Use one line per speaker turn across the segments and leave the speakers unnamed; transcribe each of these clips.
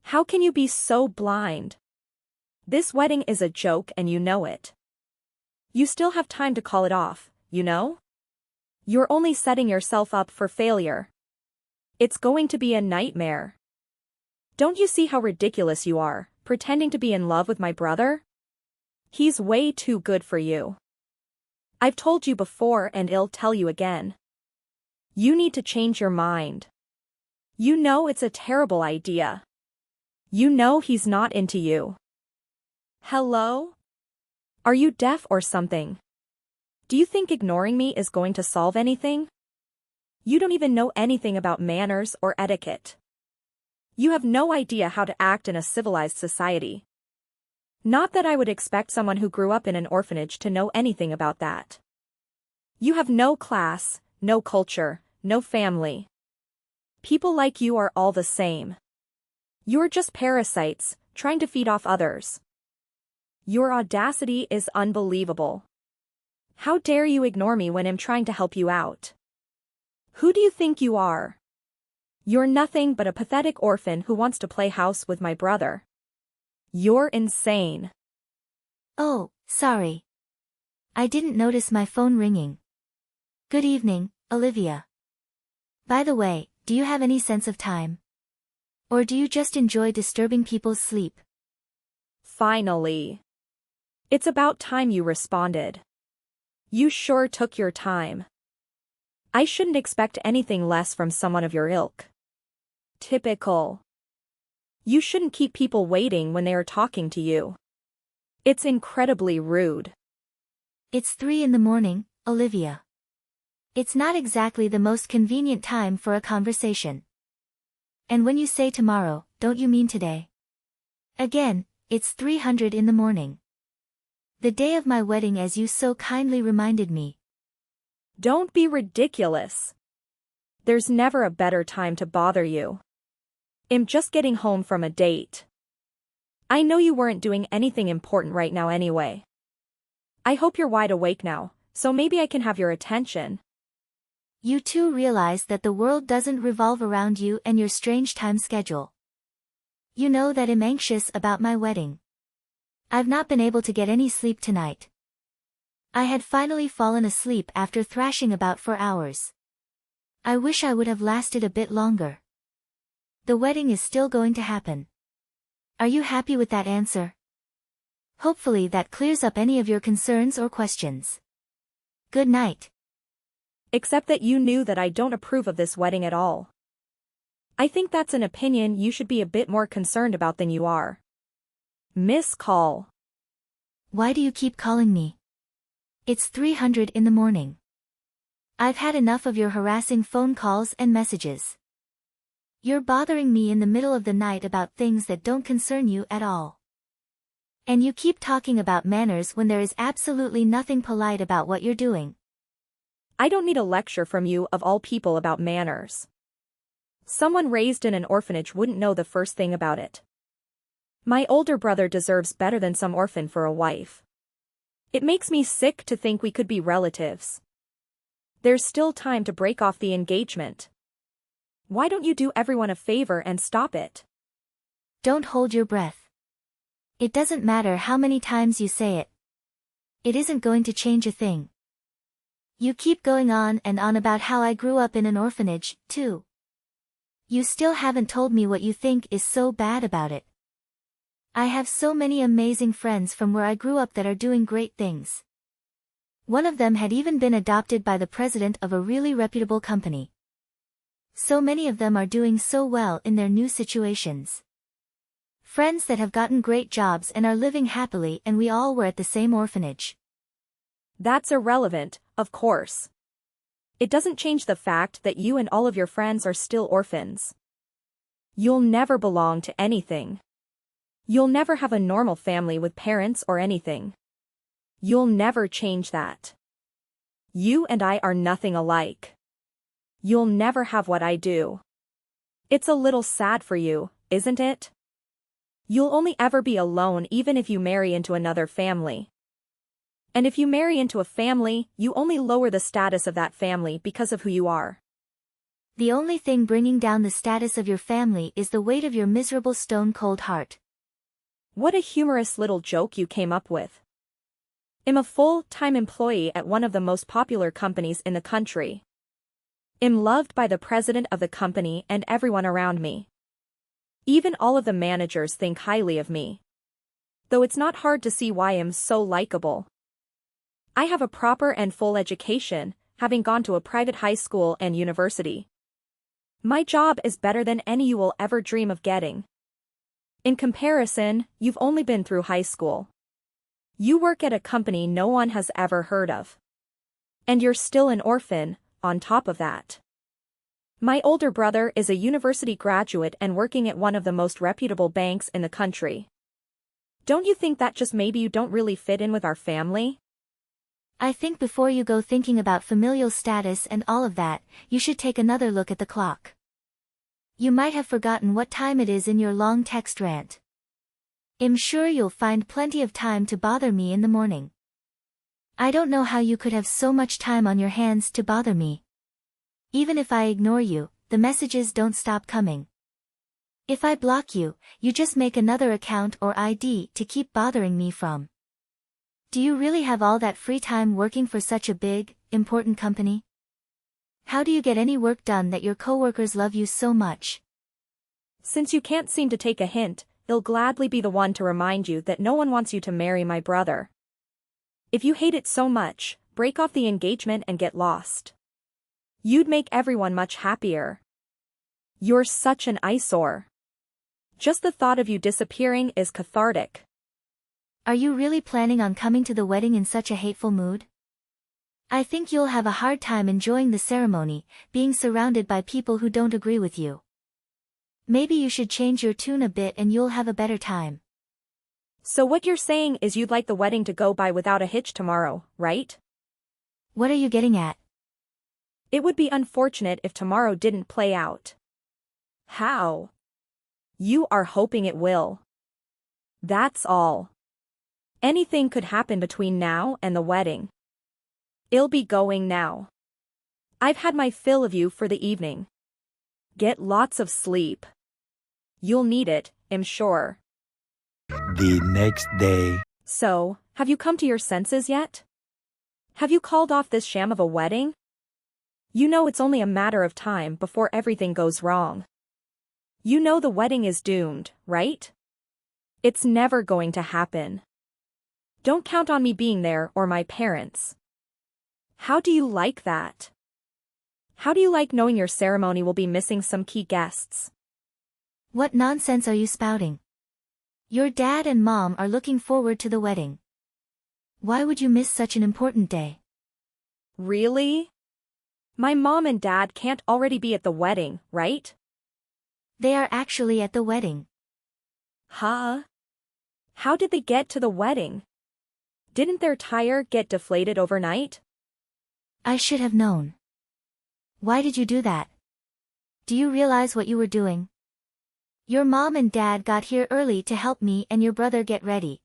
How can you be so blind? This wedding is a joke and you know it. You still have time to call it off, you know? You're only setting yourself up for failure. It's going to be a nightmare. Don't you see how ridiculous you are, pretending to be in love with my brother? He's way too good for you. I've told you before and I'll tell you again. You need to change your mind. You know it's a terrible idea. You know he's not into you. Hello? Are you deaf or something? Do you think ignoring me is going to solve anything? You don't even know anything about manners or etiquette. You have no idea how to act in a civilized society. Not that I would expect someone who grew up in an orphanage to know anything about that. You have no class, no culture, no family. People like you are all the same. You're just parasites, trying to feed off others. Your audacity is unbelievable. How dare you ignore me when I'm trying to help you out? Who do you think you are? You're nothing but a pathetic orphan who wants to play house with my brother. You're insane.
Oh, sorry. I didn't notice my phone ringing. Good evening, Olivia. By the way, do you have any sense of time? Or do you just enjoy disturbing people's sleep?
Finally. It's about time you responded. You sure took your time. I shouldn't expect anything less from someone of your ilk. Typical. You shouldn't keep people waiting when they are talking to you. It's incredibly rude.
It's 3 in the morning, Olivia. It's not exactly the most convenient time for a conversation. And when you say tomorrow, don't you mean today? Again, it's 300 in the morning. The day of my wedding, as you so kindly reminded me.
Don't be ridiculous. There's never a better time to bother you. I'm just getting home from a date. I know you weren't doing anything important right now anyway. I hope you're wide awake now, so maybe I can have your attention.
You too realize that the world doesn't revolve around you and your strange time schedule. You know that I'm anxious about my wedding. I've not been able to get any sleep tonight. I had finally fallen asleep after thrashing about for hours. I wish I would have lasted a bit longer. The wedding is still going to happen. Are you happy with that answer? Hopefully that clears up any of your concerns or questions. Good night.
Except that you knew that I don't approve of this wedding at all. I think that's an opinion you should be a bit more concerned about than you are. Miss Call.
Why do you keep calling me? It's 300 in the morning. I've had enough of your harassing phone calls and messages. You're bothering me in the middle of the night about things that don't concern you at all. And you keep talking about manners when there is absolutely nothing polite about what you're doing.
I don't need a lecture from you of all people about manners. Someone raised in an orphanage wouldn't know the first thing about it. My older brother deserves better than some orphan for a wife. It makes me sick to think we could be relatives. There's still time to break off the engagement. Why don't you do everyone a favor and stop it?
Don't hold your breath. It doesn't matter how many times you say it. It isn't going to change a thing. You keep going on and on about how I grew up in an orphanage, too. You still haven't told me what you think is so bad about it. I have so many amazing friends from where I grew up that are doing great things. One of them had even been adopted by the president of a really reputable company. So many of them are doing so well in their new situations. Friends that have gotten great jobs and are living happily, and we all were at the same orphanage.
That's irrelevant, of course. It doesn't change the fact that you and all of your friends are still orphans. You'll never belong to anything. You'll never have a normal family with parents or anything. You'll never change that. You and I are nothing alike. You'll never have what I do. It's a little sad for you, isn't it? You'll only ever be alone even if you marry into another family. And if you marry into a family, you only lower the status of that family because of who you are.
The only thing bringing down the status of your family is the weight of your miserable stone-cold heart.
What a humorous little joke you came up with. I'm a full-time employee at one of the most popular companies in the country. I'm loved by the president of the company and everyone around me. Even all of the managers think highly of me. Though it's not hard to see why I'm so likable. I have a proper and full education, having gone to a private high school and university. My job is better than any you will ever dream of getting. In comparison, you've only been through high school. You work at a company no one has ever heard of. And you're still an orphan, on top of that. My older brother is a university graduate and working at one of the most reputable banks in the country. Don't you think that just maybe you don't really fit in with our family?
I think before you go thinking about familial status and all of that, you should take another look at the clock. You might have forgotten what time it is in your long text rant. I'm sure you'll find plenty of time to bother me in the morning. I don't know how you could have so much time on your hands to bother me. Even if I ignore you, the messages don't stop coming. If I block you, you just make another account or ID to keep bothering me from. Do you really have all that free time working for such a big, important company? How do you get any work done that your coworkers love you so much?
Since you can't seem to take a hint, I'll gladly be the one to remind you that no one wants you to marry my brother. If you hate it so much, break off the engagement and get lost. You'd make everyone much happier. You're such an eyesore. Just the thought of you disappearing is cathartic.
Are you really planning on coming to the wedding in such a hateful mood? I think you'll have a hard time enjoying the ceremony, being surrounded by people who don't agree with you. Maybe you should change your tune a bit and you'll have a better time.
So what you're saying is you'd like the wedding to go by without a hitch tomorrow, right?
What are you getting at?
It would be unfortunate if tomorrow didn't play out. How? You are hoping it will. That's all. Anything could happen between now and the wedding. I'll be going now. I've had my fill of you for the evening. Get lots of sleep. You'll need it, I'm sure.
The next day.
So, have you come to your senses yet? Have you called off this sham of a wedding? You know it's only a matter of time before everything goes wrong. You know the wedding is doomed, right? It's never going to happen. Don't count on me being there or my parents. How do you like that? How do you like knowing your ceremony will be missing some key guests?
What nonsense are you spouting? Your dad and mom are looking forward to the wedding. Why would you miss such an important day?
Really? My mom and dad can't already be at the wedding, right?
They are actually at the wedding.
Huh? How did they get to the wedding? Didn't their tire get deflated overnight?
I should have known. Why did you do that? Do you realize what you were doing? Your mom and dad got here early to help me and your brother get ready.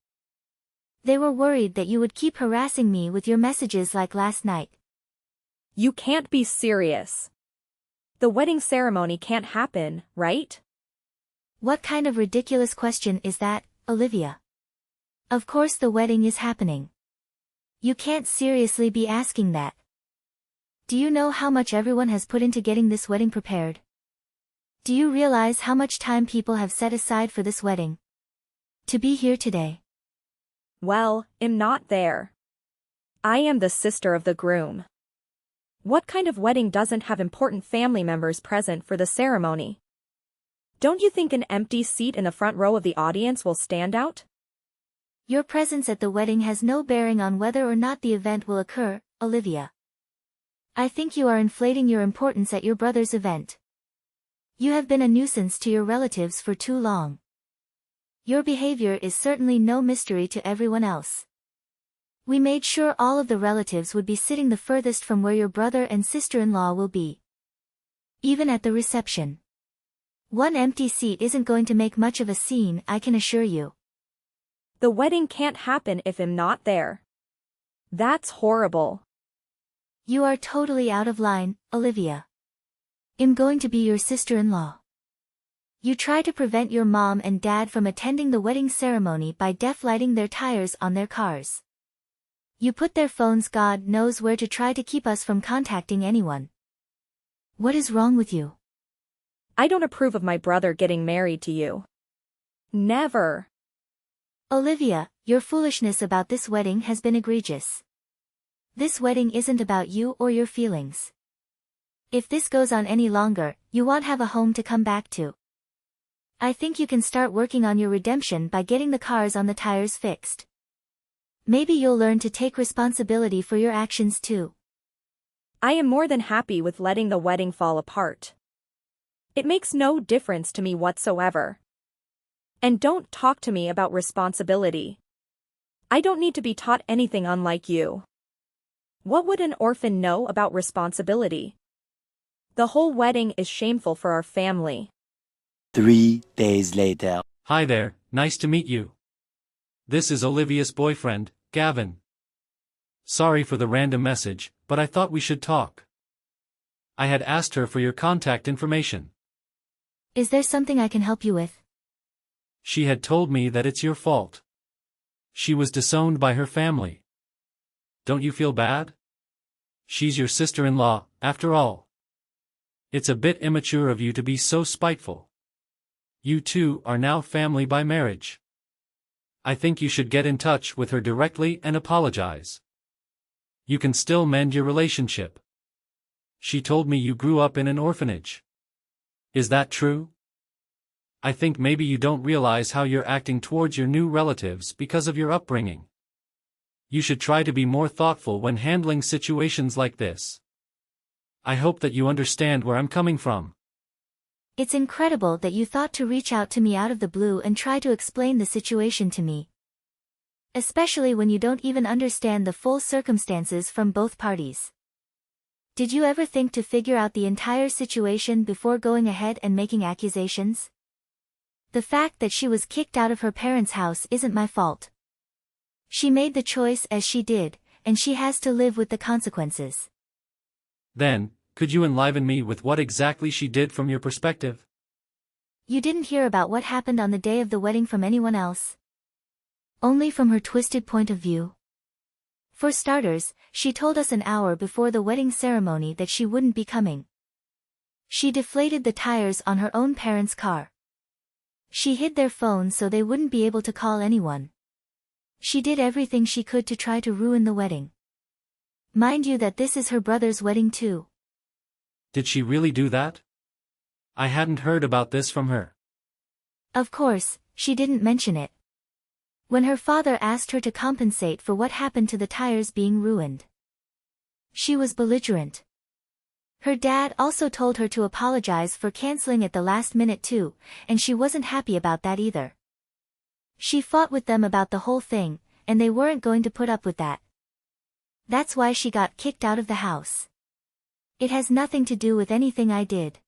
They were worried that you would keep harassing me with your messages like last night.
You can't be serious. The wedding ceremony can't happen, right?
What kind of ridiculous question is that, Olivia? Of course the wedding is happening. You can't seriously be asking that. Do you know how much everyone has put into getting this wedding prepared? Do you realize how much time people have set aside for this wedding? To be here today.
Well, I'm not there. I am the sister of the groom. What kind of wedding doesn't have important family members present for the ceremony? Don't you think an empty seat in the front row of the audience will stand out?
Your presence at the wedding has no bearing on whether or not the event will occur, Olivia. I think you are inflating your importance at your brother's event. You have been a nuisance to your relatives for too long. Your behavior is certainly no mystery to everyone else. We made sure all of the relatives would be sitting the furthest from where your brother and sister-in-law will be. Even at the reception. One empty seat isn't going to make much of a scene, I can assure you.
The wedding can't happen if I'm not there. That's horrible.
You are totally out of line, Olivia. I'm going to be your sister-in-law. You try to prevent your mom and dad from attending the wedding ceremony by lighting their tires on their cars. You put their phones God knows where to try to keep us from contacting anyone. What is wrong with you?
I don't approve of my brother getting married to you. Never.
Olivia, your foolishness about this wedding has been egregious. This wedding isn't about you or your feelings. If this goes on any longer, you won't have a home to come back to. I think you can start working on your redemption by getting the cars on the tires fixed. Maybe you'll learn to take responsibility for your actions too.
I am more than happy with letting the wedding fall apart. It makes no difference to me whatsoever. And don't talk to me about responsibility. I don't need to be taught anything unlike you. What would an orphan know about responsibility? The whole wedding is shameful for our family.
3 days later.
Hi there, nice to meet you. This is Olivia's boyfriend, Gavin. Sorry for the random message, but I thought we should talk. I had asked her for your contact information.
Is there something I can help you with?
She had told me that it's your fault. She was disowned by her family. Don't you feel bad? She's your sister-in-law, after all. It's a bit immature of you to be so spiteful. You two are now family by marriage. I think you should get in touch with her directly and apologize. You can still mend your relationship. She told me you grew up in an orphanage. Is that true? I think maybe you don't realize how you're acting towards your new relatives because of your upbringing. You should try to be more thoughtful when handling situations like this. I hope that you understand where I'm coming from.
It's incredible that you thought to reach out to me out of the blue and try to explain the situation to me. Especially when you don't even understand the full circumstances from both parties. Did you ever think to figure out the entire situation before going ahead and making accusations? The fact that she was kicked out of her parents' house isn't my fault. She made the choice as she did, and she has to live with the consequences.
Then, could you enliven me with what exactly she did from your perspective?
You didn't hear about what happened on the day of the wedding from anyone else? Only from her twisted point of view? For starters, she told us an hour before the wedding ceremony that she wouldn't be coming. She deflated the tires on her own parents' car. She hid their phones so they wouldn't be able to call anyone. She did everything she could to try to ruin the wedding. Mind you that this is her brother's wedding too.
Did she really do that? I hadn't heard about this from her.
Of course, she didn't mention it. When her father asked her to compensate for what happened to the tires being ruined, she was belligerent. Her dad also told her to apologize for canceling at the last minute too, and she wasn't happy about that either. She fought with them about the whole thing, and they weren't going to put up with that. That's why she got kicked out of the house. It has nothing to do with anything I did.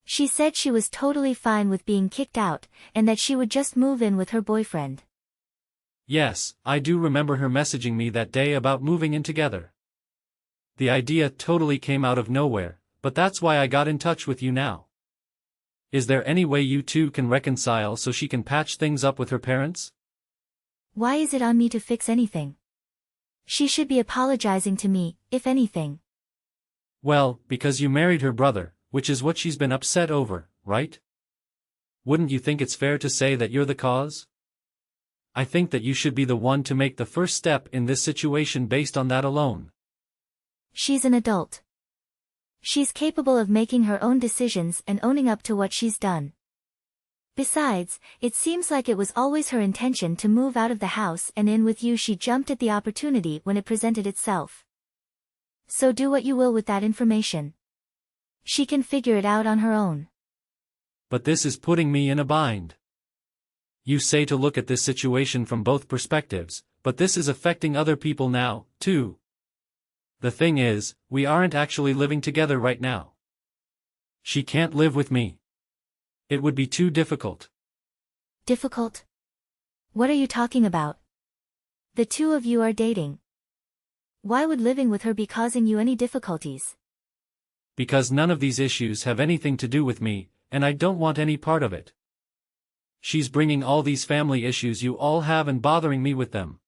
She said she was totally fine with being kicked out, and that she would just move in with her boyfriend.
Yes, I do remember her messaging me that day about moving in together. The idea totally came out of nowhere, but that's why I got in touch with you now. Is there any way you two can reconcile so she can patch things up with her parents?
Why is it on me to fix anything? She should be apologizing to me, if anything.
Well, because you married her brother, which is what she's been upset over, right? Wouldn't you think it's fair to say that you're the cause? I think that you should be the one to make the first step in this situation based on that alone.
She's an adult. She's capable of making her own decisions and owning up to what she's done. Besides, it seems like it was always her intention to move out of the house and in with you. She jumped at the opportunity when it presented itself. So do what you will with that information. She can figure it out on her own.
But this is putting me in a bind. You say to look at this situation from both perspectives, but this is affecting other people now, too. The thing is, we aren't actually living together right now. She can't live with me. It would be too difficult.
Difficult? What are you talking about? The two of you are dating. Why would living with her be causing you any difficulties?
Because none of these issues have anything to do with me, and I don't want any part of it. She's bringing all these family issues you all have and bothering me with them.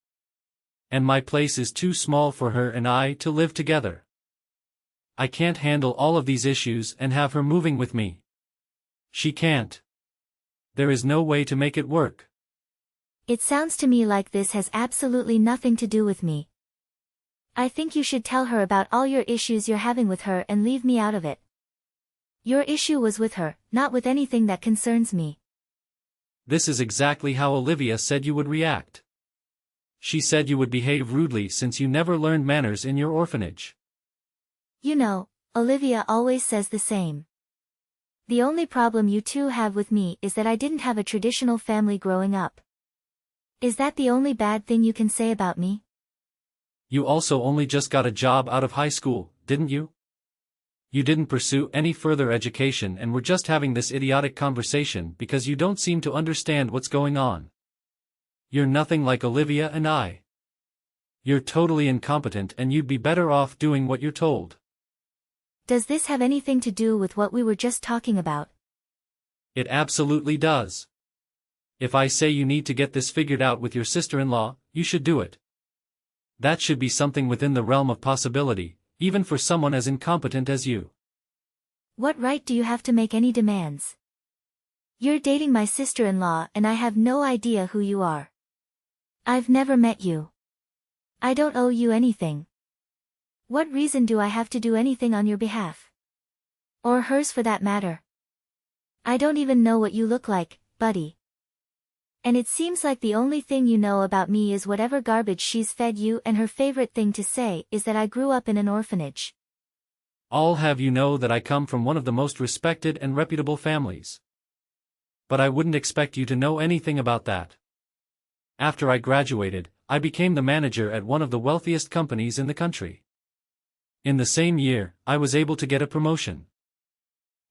And my place is too small for her and I to live together. I can't handle all of these issues and have her moving with me. She can't. There is no way to make it work.
It sounds to me like this has absolutely nothing to do with me. I think you should tell her about all your issues you're having with her and leave me out of it. Your issue was with her, not with anything that concerns me.
This is exactly how Olivia said you would react. She said you would behave rudely since you never learned manners in your orphanage.
You know, Olivia always says the same. The only problem you two have with me is that I didn't have a traditional family growing up. Is that the only bad thing you can say about me?
You also only just got a job out of high school, didn't you? You didn't pursue any further education and were just having this idiotic conversation because you don't seem to understand what's going on. You're nothing like Olivia and I. You're totally incompetent and you'd be better off doing what you're told.
Does this have anything to do with what we were just talking about?
It absolutely does. If I say you need to get this figured out with your sister-in-law, you should do it. That should be something within the realm of possibility, even for someone as incompetent as you.
What right do you have to make any demands? You're dating my sister-in-law and I have no idea who you are. I've never met you. I don't owe you anything. What reason do I have to do anything on your behalf? Or hers for that matter? I don't even know what you look like, buddy. And it seems like the only thing you know about me is whatever garbage she's fed you, and her favorite thing to say is that I grew up in an orphanage.
I'll have you know that I come from one of the most respected and reputable families. But I wouldn't expect you to know anything about that. After I graduated, I became the manager at one of the wealthiest companies in the country. In the same year, I was able to get a promotion.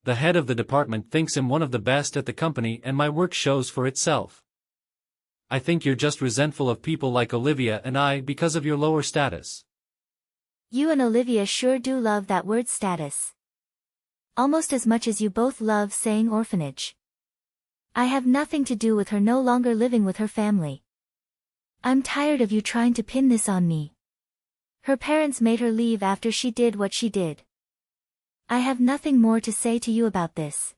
The head of the department thinks I'm one of the best at the company and my work shows for itself. I think you're just resentful of people like Olivia and I because of your lower status.
You and Olivia sure do love that word status. Almost as much as you both love saying orphanage. I have nothing to do with her no longer living with her family. I'm tired of you trying to pin this on me. Her parents made her leave after she did what she did. I have nothing more to say to you about this.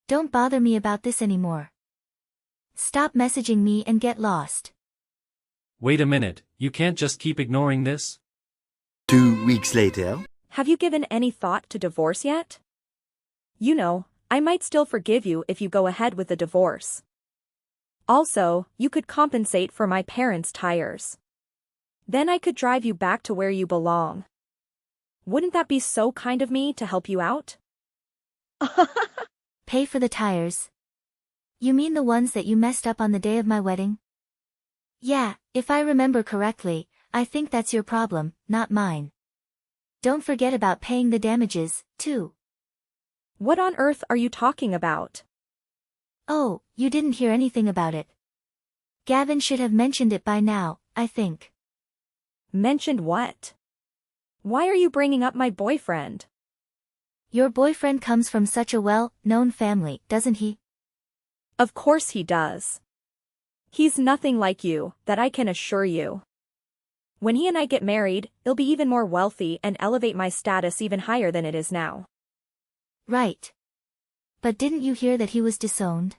Don't bother me about this anymore. Stop messaging me and get lost.
Wait a minute, you can't just keep ignoring this?
2 weeks later.
Have you given any thought to divorce yet? You know, I might still forgive you if you go ahead with the divorce. Also, you could compensate for my parents' tires. Then I could drive you back to where you belong. Wouldn't that be so kind of me to help you out?
Pay for the tires? You mean the ones that you messed up on the day of my wedding? Yeah, if I remember correctly, I think that's your problem, not mine. Don't forget about paying the damages, too.
What on earth are you talking about?
Oh, you didn't hear anything about it. Gavin should have mentioned it by now, I think.
Mentioned what? Why are you bringing up my boyfriend?
Your boyfriend comes from such a well-known family, doesn't he?
Of course he does. He's nothing like you, that I can assure you. When he and I get married, he'll be even more wealthy and elevate my status even higher than it is now.
Right. But didn't you hear that he was disowned?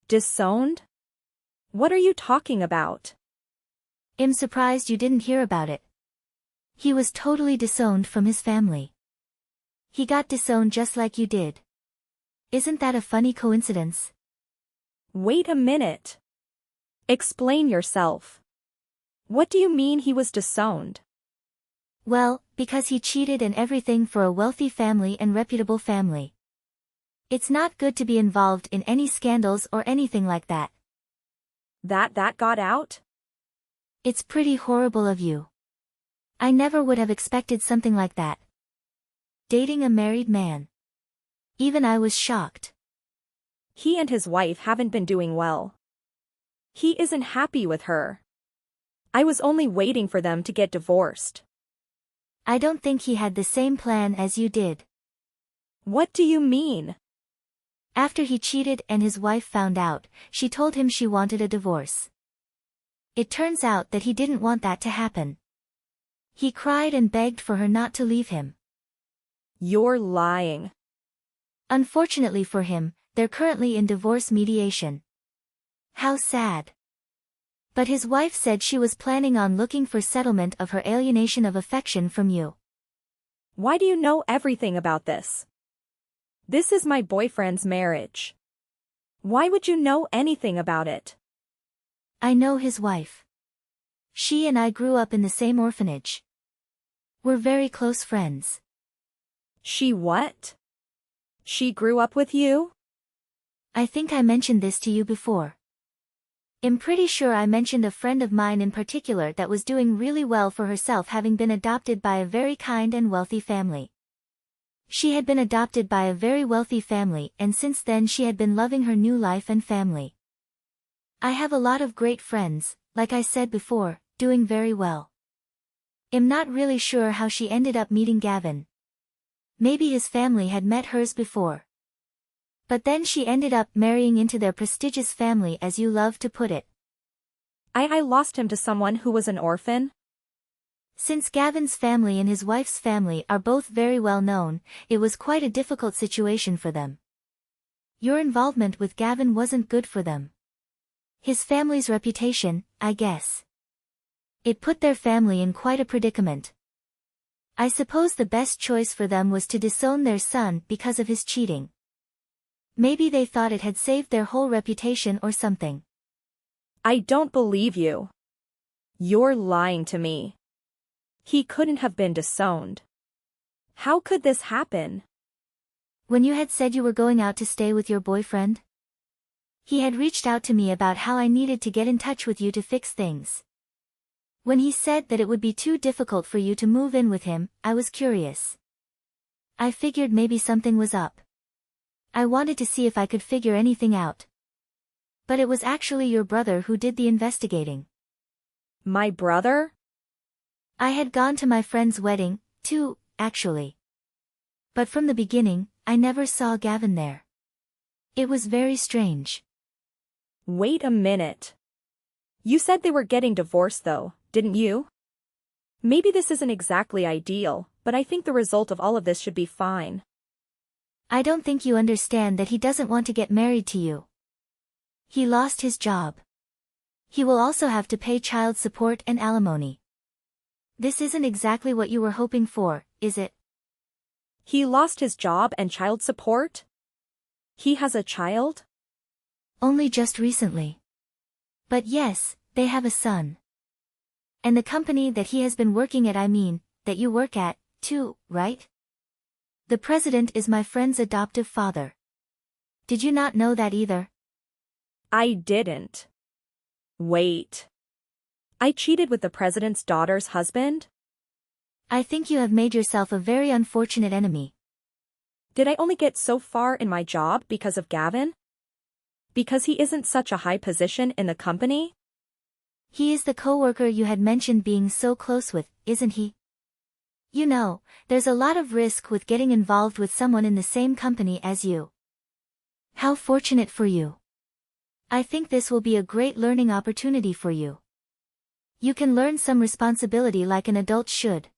Disowned? What are you talking about?
I'm surprised you didn't hear about it. He was totally disowned from his family. He got disowned just like you did. Isn't that a funny coincidence?
Wait a minute. Explain yourself. What do you mean he was disowned?
Well, because he cheated and everything for a wealthy family and reputable family. It's not good to be involved in any scandals or anything like that.
That got out?
It's pretty horrible of you. I never would have expected something like that. Dating a married man. Even I was shocked.
He and his wife haven't been doing well. He isn't happy with her. I was only waiting for them to get divorced.
I don't think he had the same plan as you did.
What do you mean?
After he cheated and his wife found out, she told him she wanted a divorce. It turns out that he didn't want that to happen. He cried and begged for her not to leave him.
You're lying.
Unfortunately for him, they're currently in divorce mediation. How sad. But his wife said she was planning on looking for settlement of her alienation of affection from you.
Why do you know everything about this? This is my boyfriend's marriage. Why would you know anything about it?
I know his wife. She and I grew up in the same orphanage. We're very close friends.
She what? She grew up with you?
I think I mentioned this to you before. I'm pretty sure I mentioned a friend of mine in particular that was doing really well for herself, having been adopted by a very kind and wealthy family. She had been adopted by a very wealthy family, and since then she had been loving her new life and family. I have a lot of great friends, like I said before, doing very well. I'm not really sure how she ended up meeting Gavin. Maybe his family had met hers before. But then she ended up marrying into their prestigious family, as you love to put it.
I lost him to someone who was an orphan?
Since Gavin's family and his wife's family are both very well known, it was quite a difficult situation for them. Your involvement with Gavin wasn't good for them. His family's reputation, I guess. It put their family in quite a predicament. I suppose the best choice for them was to disown their son because of his cheating. Maybe they thought it had saved their whole reputation or something.
I don't believe you. You're lying to me. He couldn't have been disowned. How could this happen?
When you had said you were going out to stay with your boyfriend? He had reached out to me about how I needed to get in touch with you to fix things. When he said that it would be too difficult for you to move in with him, I was curious. I figured maybe something was up. I wanted to see if I could figure anything out. But it was actually your brother who did the investigating.
My brother?
I had gone to my friend's wedding, too, actually. But from the beginning, I never saw Gavin there. It was very strange.
Wait a minute. You said they were getting divorced though, didn't you? Maybe this isn't exactly ideal, but I think the result of all of this should be fine.
I don't think you understand that he doesn't want to get married to you. He lost his job. He will also have to pay child support and alimony. This isn't exactly what you were hoping for, is it?
He lost his job and child support? He has a child?
Only just recently. But yes, they have a son. And the company that he has been working at, that you work at, too, right? The president is my friend's adoptive father. Did you not know that either?
I didn't. Wait. I cheated with the president's daughter's husband?
I think you have made yourself a very unfortunate enemy.
Did I only get so far in my job because of Gavin? Because he isn't such a high position in the company?
He is the coworker you had mentioned being so close with, isn't he? You know, there's a lot of risk with getting involved with someone in the same company as you. How fortunate for you. I think this will be a great learning opportunity for you. You can learn some responsibility like an adult should.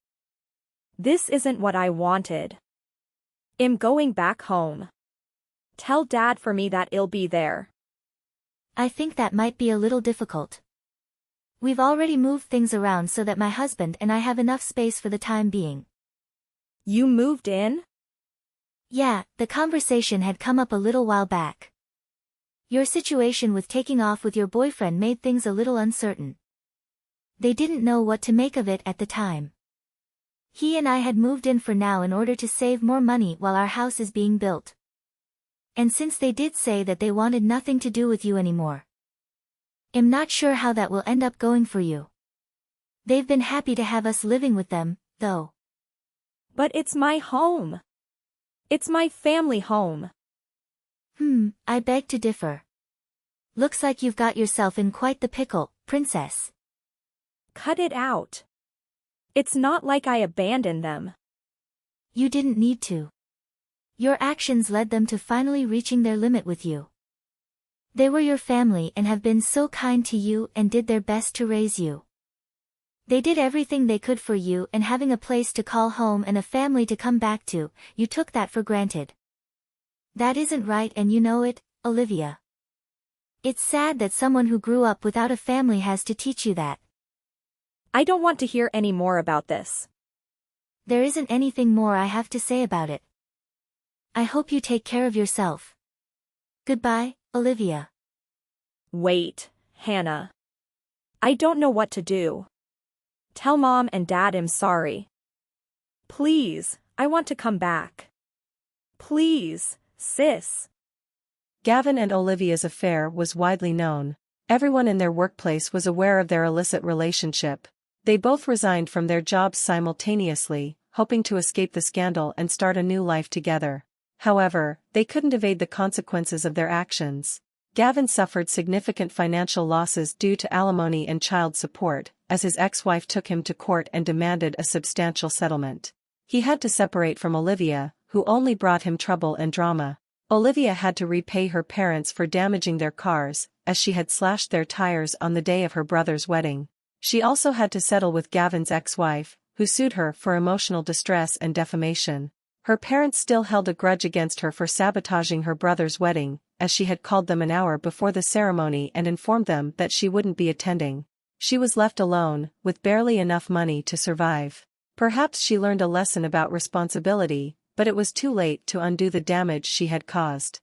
This isn't what I wanted. I'm going back home. Tell Dad for me that I'll be there.
I think that might be a little difficult. We've already moved things around so that my husband and I have enough space for the time being.
You moved in?
Yeah, the conversation had come up a little while back. Your situation with taking off with your boyfriend made things a little uncertain. They didn't know what to make of it at the time. He and I had moved in for now in order to save more money while our house is being built. And since they did say that they wanted nothing to do with you anymore. I'm not sure how that will end up going for you. They've been happy to have us living with them, though.
But it's my home. It's my family home.
I beg to differ. Looks like you've got yourself in quite the pickle, princess.
Cut it out. It's not like I abandoned them.
You didn't need to. Your actions led them to finally reaching their limit with you. They were your family and have been so kind to you and did their best to raise you. They did everything they could for you, and having a place to call home and a family to come back to, you took that for granted. That isn't right, and you know it, Olivia. It's sad that someone who grew up without a family has to teach you that.
I don't want to hear any more about this.
There isn't anything more I have to say about it. I hope you take care of yourself. Goodbye, Olivia.
Wait, Hannah. I don't know what to do. Tell Mom and Dad I'm sorry. Please, I want to come back. Please, sis.
Gavin and Olivia's affair was widely known. Everyone in their workplace was aware of their illicit relationship. They both resigned from their jobs simultaneously, hoping to escape the scandal and start a new life together. However, they couldn't evade the consequences of their actions. Gavin suffered significant financial losses due to alimony and child support, as his ex-wife took him to court and demanded a substantial settlement. He had to separate from Olivia, who only brought him trouble and drama. Olivia had to repay her parents for damaging their cars, as she had slashed their tires on the day of her brother's wedding. She also had to settle with Gavin's ex-wife, who sued her for emotional distress and defamation. Her parents still held a grudge against her for sabotaging her brother's wedding, as she had called them an hour before the ceremony and informed them that she wouldn't be attending. She was left alone, with barely enough money to survive. Perhaps she learned a lesson about responsibility, but it was too late to undo the damage she had caused.